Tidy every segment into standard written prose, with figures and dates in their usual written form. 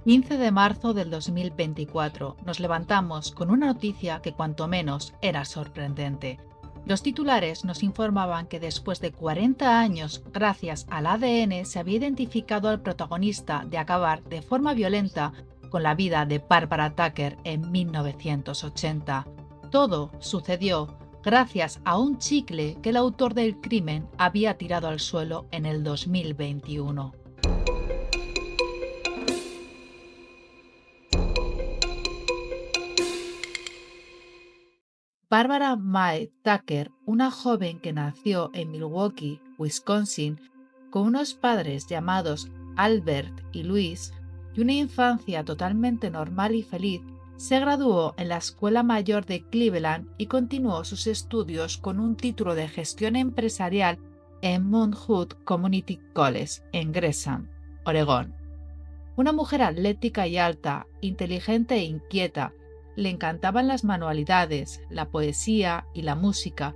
15 de marzo del 2024, nos levantamos con una noticia que cuanto menos era sorprendente. Los titulares nos informaban que después de 40 años, gracias al ADN, se había identificado al protagonista de acabar de forma violenta con la vida de Barbara Tucker en 1980. Todo sucedió gracias a un chicle que el autor del crimen había tirado al suelo en el 2021. Barbara Mae Tucker, una joven que nació en Milwaukee, Wisconsin, con unos padres llamados Albert y Louise, y una infancia totalmente normal y feliz, se graduó en la Escuela Mayor de Cleveland y continuó sus estudios con un título de gestión empresarial en Mount Hood Community College, en Gresham, Oregón. Una mujer atlética y alta, inteligente e inquieta, le encantaban las manualidades, la poesía y la música,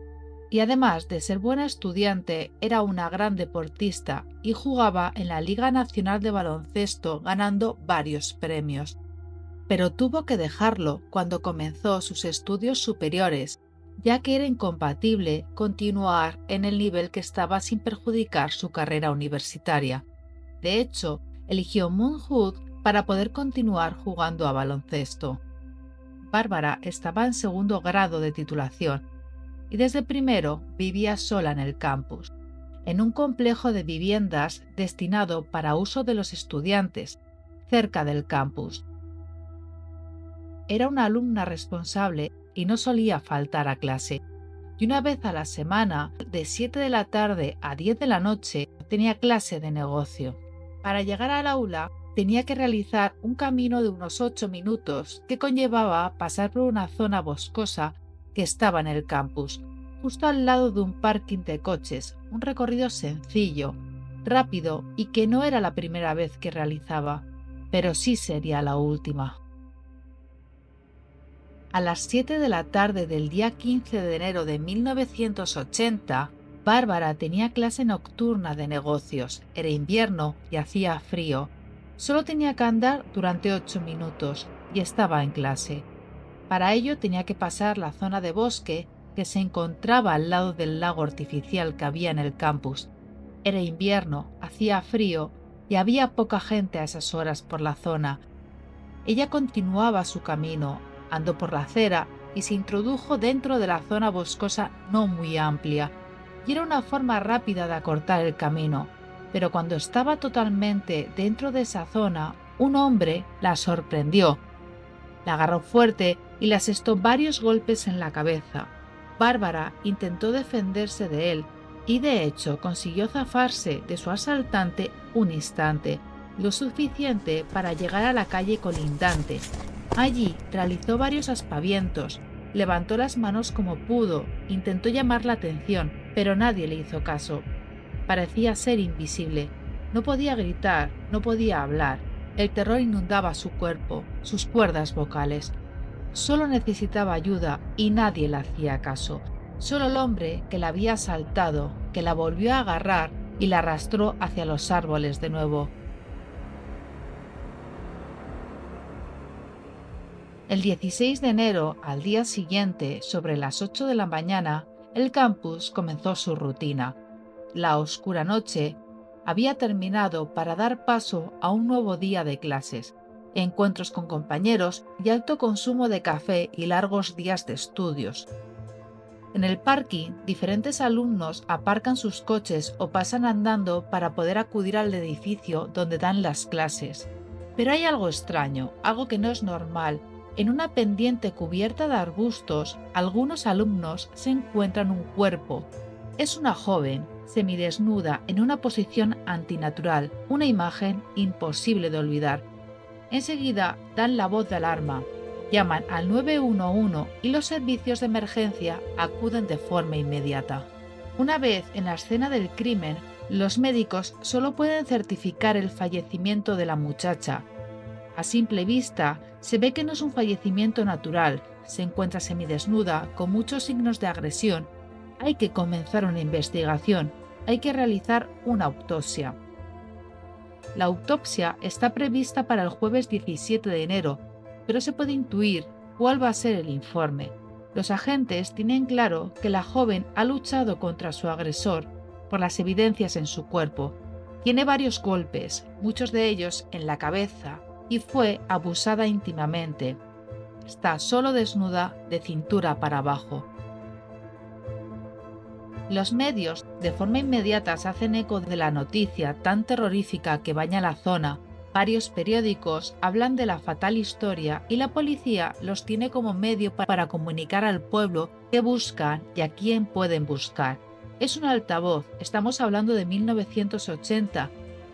y además de ser buena estudiante, era una gran deportista y jugaba en la Liga Nacional de Baloncesto ganando varios premios. Pero tuvo que dejarlo cuando comenzó sus estudios superiores, ya que era incompatible continuar en el nivel que estaba sin perjudicar su carrera universitaria. De hecho, eligió Mount Hood para poder continuar jugando a baloncesto. Bárbara estaba en segundo grado de titulación y desde primero vivía sola en el campus, en un complejo de viviendas destinado para uso de los estudiantes, cerca del campus. Era una alumna responsable y no solía faltar a clase, y una vez a la semana, de 7 de la tarde a 10 de la noche, tenía clase de negocio. Para llegar al aula, tenía que realizar un camino de unos 8 minutos que conllevaba pasar por una zona boscosa que estaba en el campus, justo al lado de un parking de coches, un recorrido sencillo, rápido y que no era la primera vez que realizaba, pero sí sería la última. A las 7 de la tarde del día 15 de enero de 1980, Bárbara tenía clase nocturna de negocios. Era invierno y hacía frío. Solo tenía que andar durante 8 minutos y estaba en clase. Para ello tenía que pasar la zona de bosque que se encontraba al lado del lago artificial que había en el campus. Era invierno, hacía frío y había poca gente a esas horas por la zona. Ella continuaba su camino, andó por la acera y se introdujo dentro de la zona boscosa no muy amplia, y era una forma rápida de acortar el camino, pero cuando estaba totalmente dentro de esa zona, un hombre la sorprendió. La agarró fuerte y le asestó varios golpes en la cabeza. Bárbara intentó defenderse de él y de hecho consiguió zafarse de su asaltante un instante, lo suficiente para llegar a la calle colindante. Allí realizó varios aspavientos, levantó las manos como pudo, intentó llamar la atención, pero nadie le hizo caso. Parecía ser invisible. No podía gritar, no podía hablar. El terror inundaba su cuerpo, sus cuerdas vocales. Solo necesitaba ayuda y nadie le hacía caso. Solo el hombre que la había asaltado, que la volvió a agarrar y la arrastró hacia los árboles de nuevo. El 16 de enero, al día siguiente, sobre las 8 de la mañana, el campus comenzó su rutina. La oscura noche había terminado para dar paso a un nuevo día de clases, encuentros con compañeros y alto consumo de café y largos días de estudios. En el parking, diferentes alumnos aparcan sus coches o pasan andando para poder acudir al edificio donde dan las clases. Pero hay algo extraño, algo que no es normal. En una pendiente cubierta de arbustos, algunos alumnos se encuentran un cuerpo. Es una joven, semidesnuda, en una posición antinatural, una imagen imposible de olvidar. Enseguida dan la voz de alarma, llaman al 911 y los servicios de emergencia acuden de forma inmediata. Una vez en la escena del crimen, los médicos solo pueden certificar el fallecimiento de la muchacha. A simple vista, se ve que no es un fallecimiento natural, se encuentra semidesnuda, con muchos signos de agresión. Hay que comenzar una investigación, hay que realizar una autopsia. La autopsia está prevista para el jueves 17 de enero, pero se puede intuir cuál va a ser el informe. Los agentes tienen claro que la joven ha luchado contra su agresor por las evidencias en su cuerpo. Tiene varios golpes, muchos de ellos en la cabeza, y fue abusada íntimamente. Está solo desnuda de cintura para abajo. Los medios, de forma inmediata, se hacen eco de la noticia tan terrorífica que baña la zona. Varios periódicos hablan de la fatal historia y la policía los tiene como medio para comunicar al pueblo qué buscan y a quién pueden buscar. Es un altavoz, estamos hablando de 1980.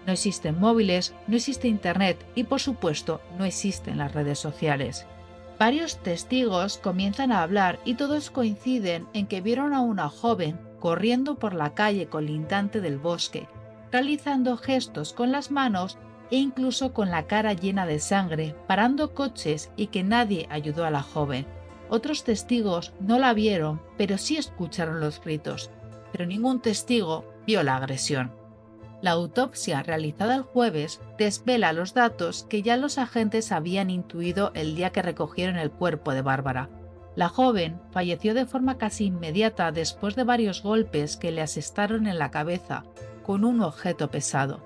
No existen móviles, no existe internet y, por supuesto, no existen las redes sociales. Varios testigos comienzan a hablar y todos coinciden en que vieron a una joven corriendo por la calle colindante del bosque, realizando gestos con las manos e incluso con la cara llena de sangre, parando coches y que nadie ayudó a la joven. Otros testigos no la vieron, pero sí escucharon los gritos, pero ningún testigo vio la agresión. La autopsia realizada el jueves desvela los datos que ya los agentes habían intuido el día que recogieron el cuerpo de Bárbara. La joven falleció de forma casi inmediata después de varios golpes que le asestaron en la cabeza con un objeto pesado.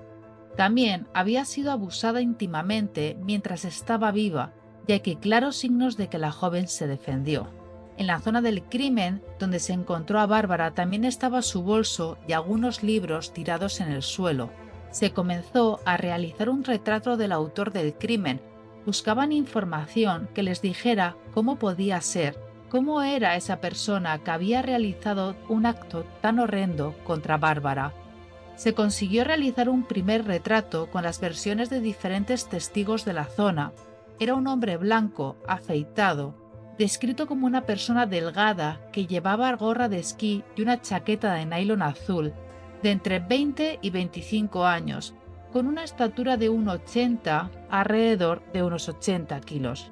También había sido abusada íntimamente mientras estaba viva, ya que hay claros signos de que la joven se defendió. En la zona del crimen, donde se encontró a Bárbara, también estaba su bolso y algunos libros tirados en el suelo. Se comenzó a realizar un retrato del autor del crimen. Buscaban información que les dijera cómo podía ser, cómo era esa persona que había realizado un acto tan horrendo contra Bárbara. Se consiguió realizar un primer retrato con las versiones de diferentes testigos de la zona. Era un hombre blanco, afeitado, descrito como una persona delgada que llevaba gorra de esquí y una chaqueta de nylon azul, de entre 20 y 25 años, con una estatura de 1,80, alrededor de unos 80 kilos.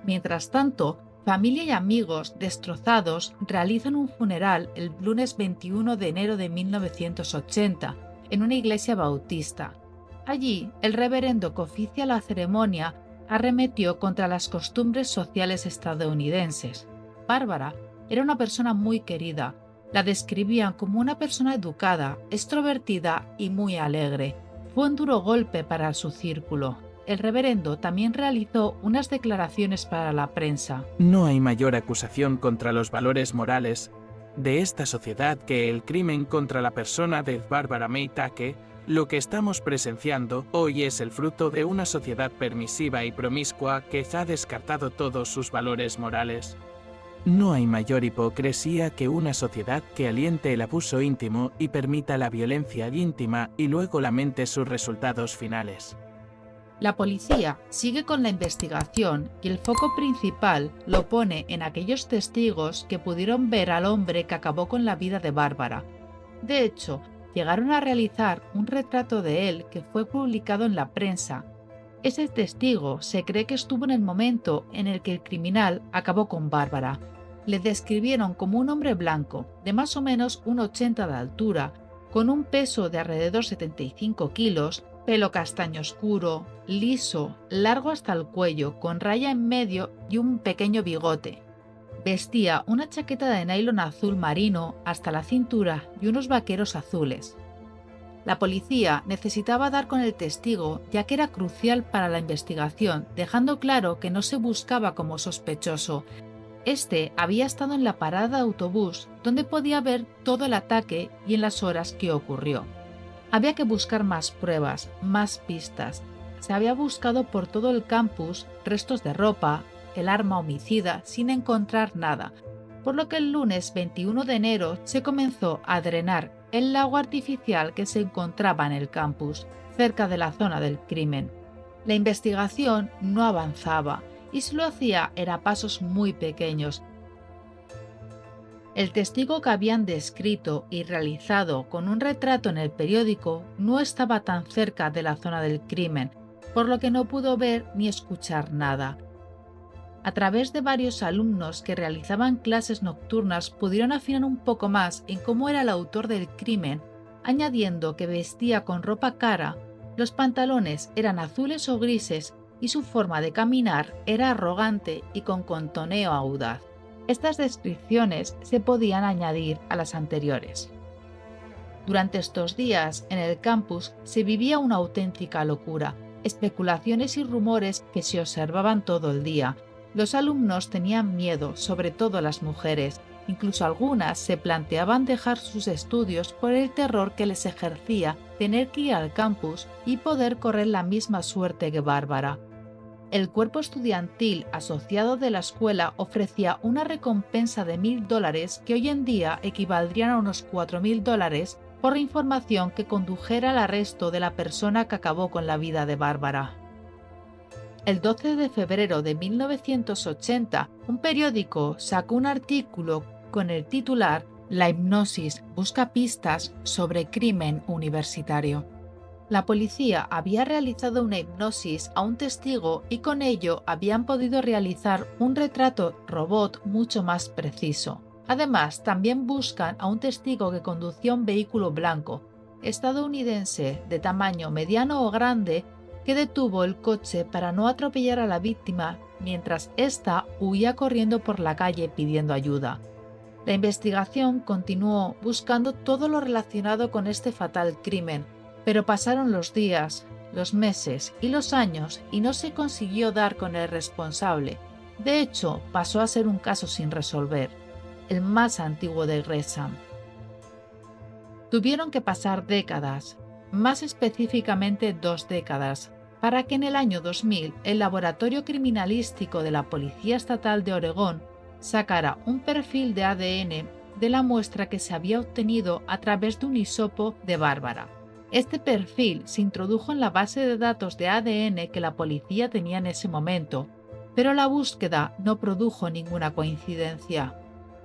Mientras tanto, familia y amigos destrozados realizan un funeral el lunes 21 de enero de 1980 en una iglesia bautista. Allí, el reverendo que oficia la ceremonia arremetió contra las costumbres sociales estadounidenses. Bárbara era una persona muy querida. La describían como una persona educada, extrovertida y muy alegre. Fue un duro golpe para su círculo. El reverendo también realizó unas declaraciones para la prensa. No hay mayor acusación contra los valores morales de esta sociedad que el crimen contra la persona de Bárbara May Taque. Lo que estamos presenciando hoy es el fruto de una sociedad permisiva y promiscua que ha descartado todos sus valores morales. No hay mayor hipocresía que una sociedad que aliente el abuso íntimo y permita la violencia íntima y luego lamente sus resultados finales. La policía sigue con la investigación y el foco principal lo pone en aquellos testigos que pudieron ver al hombre que acabó con la vida de Bárbara. De hecho, llegaron a realizar un retrato de él que fue publicado en la prensa. Ese testigo se cree que estuvo en el momento en el que el criminal acabó con Bárbara. Le describieron como un hombre blanco, de más o menos 1,80 de altura, con un peso de alrededor 75 kilos, pelo castaño oscuro, liso, largo hasta el cuello, con raya en medio y un pequeño bigote. Vestía una chaqueta de nylon azul marino hasta la cintura y unos vaqueros azules. La policía necesitaba dar con el testigo ya que era crucial para la investigación, dejando claro que no se buscaba como sospechoso. Este había estado en la parada de autobús donde podía ver todo el ataque y en las horas que ocurrió. Había que buscar más pruebas, más pistas. Se había buscado por todo el campus restos de ropa, el arma homicida, sin encontrar nada, por lo que el lunes 21 de enero se comenzó a drenar el lago artificial que se encontraba en el campus, cerca de la zona del crimen. La investigación no avanzaba y si lo hacía era a pasos muy pequeños. El testigo que habían descrito y realizado con un retrato en el periódico no estaba tan cerca de la zona del crimen, por lo que no pudo ver ni escuchar nada. A través de varios alumnos que realizaban clases nocturnas pudieron afinar un poco más en cómo era el autor del crimen. añadiendo que vestía con ropa cara, los pantalones eran azules o grises y su forma de caminar era arrogante y con contoneo audaz. Estas descripciones se podían añadir a las anteriores. Durante estos días, en el campus se vivía una auténtica locura, especulaciones y rumores que se observaban todo el día. Los alumnos tenían miedo, sobre todo las mujeres. Incluso algunas se planteaban dejar sus estudios por el terror que les ejercía tener que ir al campus y poder correr la misma suerte que Bárbara. El cuerpo estudiantil asociado de la escuela ofrecía una recompensa de $1.000 que hoy en día equivaldrían a unos $4.000 por la información que condujera al arresto de la persona que acabó con la vida de Bárbara. El 12 de febrero de 1980, un periódico sacó un artículo con el titular «La hipnosis busca pistas sobre crimen universitario». La policía había realizado una hipnosis a un testigo y con ello habían podido realizar un retrato robot mucho más preciso. Además, también buscan a un testigo que conducía un vehículo blanco, estadounidense de tamaño mediano o grande, que detuvo el coche para no atropellar a la víctima mientras ésta huía corriendo por la calle pidiendo ayuda. La investigación continuó buscando todo lo relacionado con este fatal crimen, pero pasaron los días, los meses y los años y no se consiguió dar con el responsable. De hecho, pasó a ser un caso sin resolver, el más antiguo de Gresham. Tuvieron que pasar décadas, más específicamente 2 décadas, para que en el año 2000 el Laboratorio Criminalístico de la Policía Estatal de Oregón sacara un perfil de ADN de la muestra que se había obtenido a través de un hisopo de Bárbara. Este perfil se introdujo en la base de datos de ADN que la policía tenía en ese momento, pero la búsqueda no produjo ninguna coincidencia.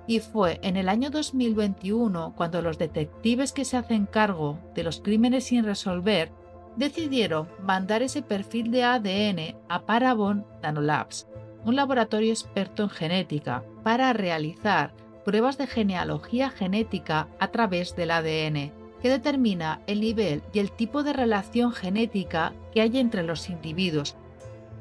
Y fue en el año 2021 cuando los detectives que se hacen cargo de los crímenes sin resolver decidieron mandar ese perfil de ADN a Parabon Nanolabs, un laboratorio experto en genética, para realizar pruebas de genealogía genética a través del ADN, que determina el nivel y el tipo de relación genética que hay entre los individuos,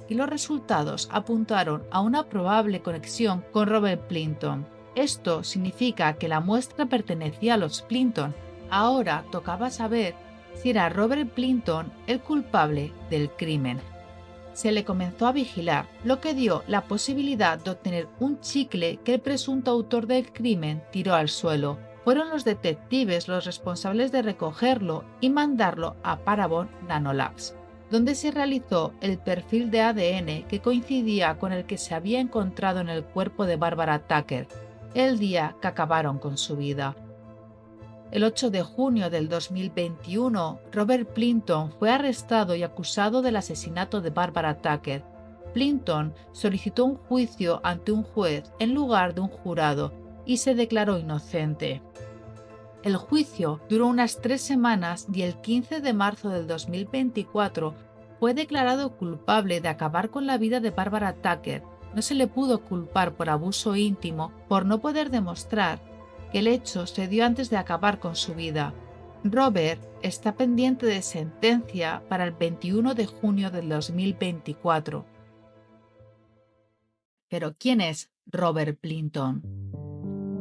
y los resultados apuntaron a una probable conexión con Robert Plimpton. Esto significa que la muestra pertenecía a los Plimpton. Ahora tocaba saber si era Robert Plimpton el culpable del crimen. Se le comenzó a vigilar, lo que dio la posibilidad de obtener un chicle que el presunto autor del crimen tiró al suelo. Fueron los detectives los responsables de recogerlo y mandarlo a Parabon Nanolabs, donde se realizó el perfil de ADN que coincidía con el que se había encontrado en el cuerpo de Barbara Tucker, el día que acabaron con su vida. El 8 de junio del 2021, Robert Plimpton fue arrestado y acusado del asesinato de Barbara Tucker. Plimpton solicitó un juicio ante un juez en lugar de un jurado y se declaró inocente. El juicio duró unas 3 semanas y el 15 de marzo del 2024 fue declarado culpable de acabar con la vida de Barbara Tucker. No se le pudo culpar por abuso íntimo por no poder demostrar que el hecho se dio antes de acabar con su vida. Robert está pendiente de sentencia para el 21 de junio del 2024. Pero ¿quién es Robert Plimpton?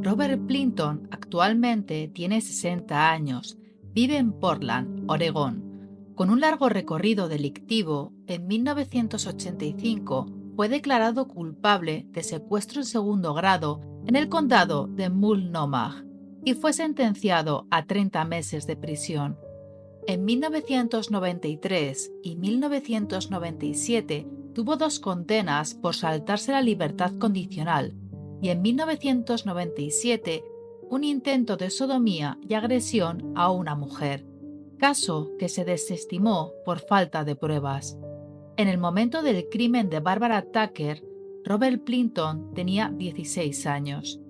Robert Plimpton actualmente tiene 60 años, vive en Portland, Oregón. Con un largo recorrido delictivo, en 1985 fue declarado culpable de secuestro en segundo grado en el condado de Multnomah y fue sentenciado a 30 meses de prisión. En 1993 y 1997 tuvo 2 condenas por saltarse la libertad condicional y en 1997 un intento de sodomía y agresión a una mujer, caso que se desestimó por falta de pruebas. En el momento del crimen de Barbara Tucker, Robert Plimpton tenía 16 años.